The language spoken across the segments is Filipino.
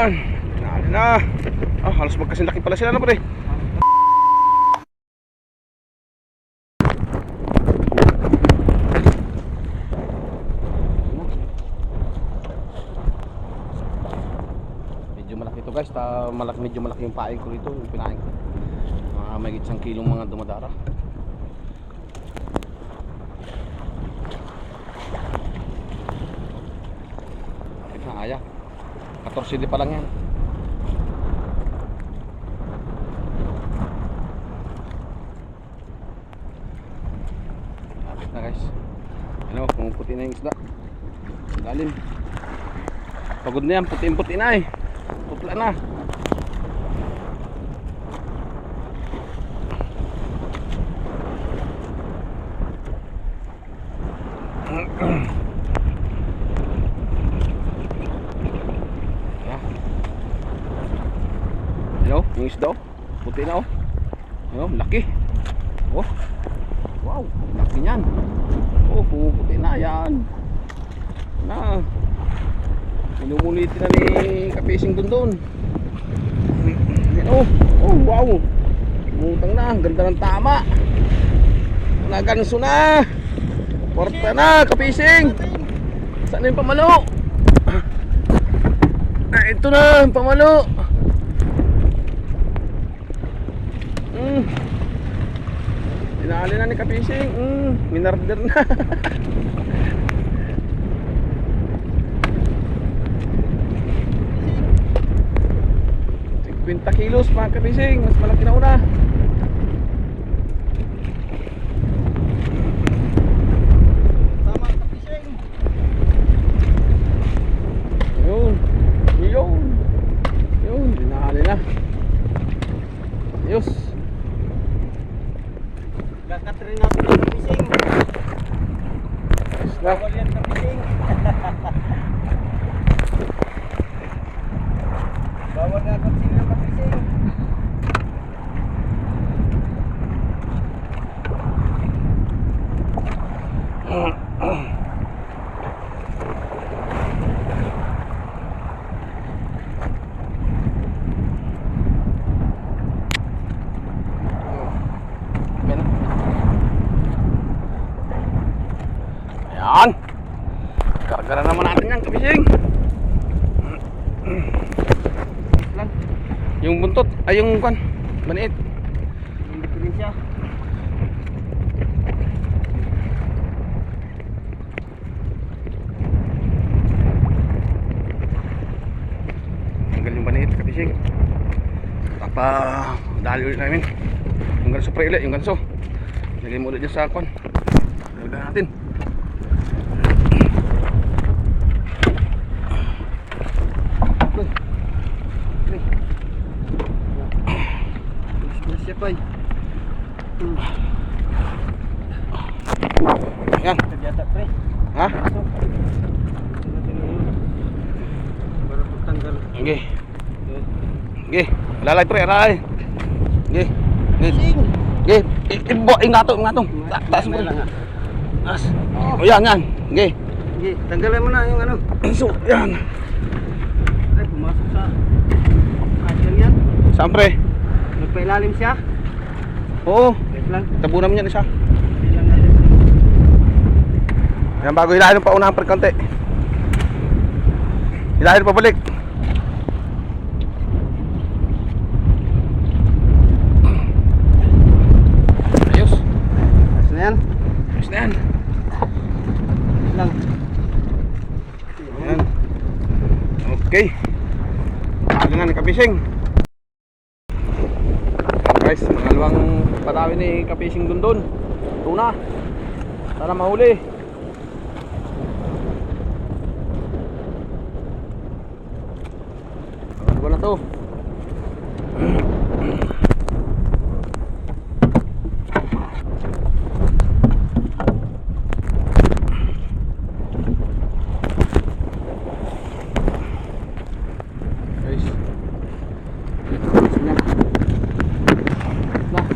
Yan. Tinali na. Ah, halos magkasinlaki pala sila na pre. Medyo malaki to guys. Medyo malaki yung paing ko rito. Yung pinaing ko. May 1 kilong mga dumadara. Kapit na kaya. 14 pa lang yan. Kapit na guys. Ano, pumuputi na yung isda. Lalim. Pagod na yan, puti-puti na eh. Putla na. Ano, yung isda oh. Puti na oh. Ano, laki. Oh. Wow, laki niyan. Oh, puti na yan. Na. Minumulitin na ni Kapising Dundon. Oh, oh wow. Mutang na, ganda ng tama. Naganso na. Porta na, Kapising. Saan na yung pamalo? Ah, ito na, yung pamalo. Tinali na ni Kapising. Minarder na. 50 kilos mga Kapising. Mas malaki na una. Sama Kapising. Yun. Yun. Yun. Tinali na. Ayos. Kakatrin natin ng Kapising. Ayos na. Bawal yan Kapising. Bawal na Kapising ng Kapising. Ayan. Kargara naman natin yan Kapising. Yung buntot, ay yung kan, maniit. Yung diferensya. Tanggal yung maniit Kapising. Tapa, dali ulit namin. Yung ganso pre ulit, yung ganso. Lagay mo ulit dyan sa kan. Lagay natin. Siyapay. Yan. Ternyata pre. Ha? Para pagtanggal. Oke. Oke. Lalay pre, lalay. Oke. Oke. Ibo, ingatong. Taas mo. Taas. Oh, yan. Oke. Sige, tanggalan mo na yung ano. So, yan. Ay, pumasok sa asyang yan. Saan pre? Nagpailalim siya. Oo. Wait lang. Tabunan mo yan isa. Ilan natin. Yan, bago hilahin pa unahan per konti. Hilahin pa balik. Ayos. Ayos na yan. Ayos na yan. Wait lang. Yan. Okay. Ano na ni Kapising. Guys, pangalawang patawi ni Kapising Dundon. Tuna. Sana mahuli. Ano ba na to? Guys. Nah.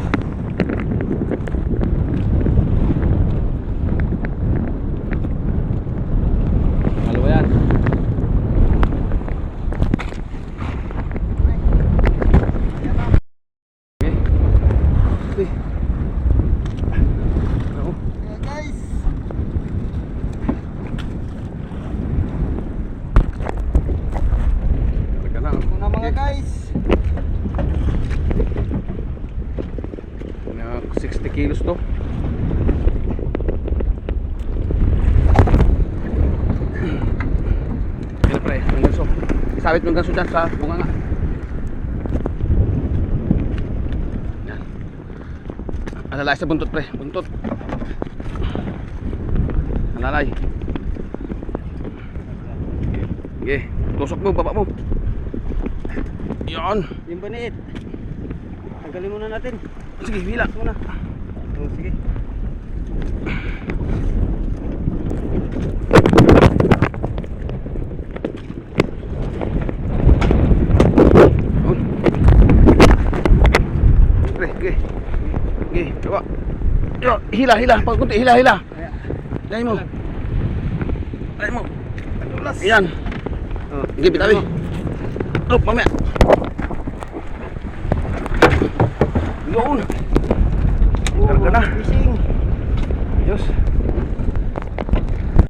Dalawa yan. Sasawit mo yung ganso dyan sa bunga nga. Yan. Alalay sa buntot pre. Buntot. Alalay. Sige. Tusok mo, baba mo. Yan. Yung baniit. Tanggalin muna natin. Sige, hila. Muna. Oh, sige. Yun. Pre, sige. Sige, baba. Yo, hila, hila. Pag kunti, hila, hila. Dahil mo. Dahil mo. Ayan. Oh, Sige, bitawi. Oh, mamaya. Yun. Karga na. Fishing. Ayos.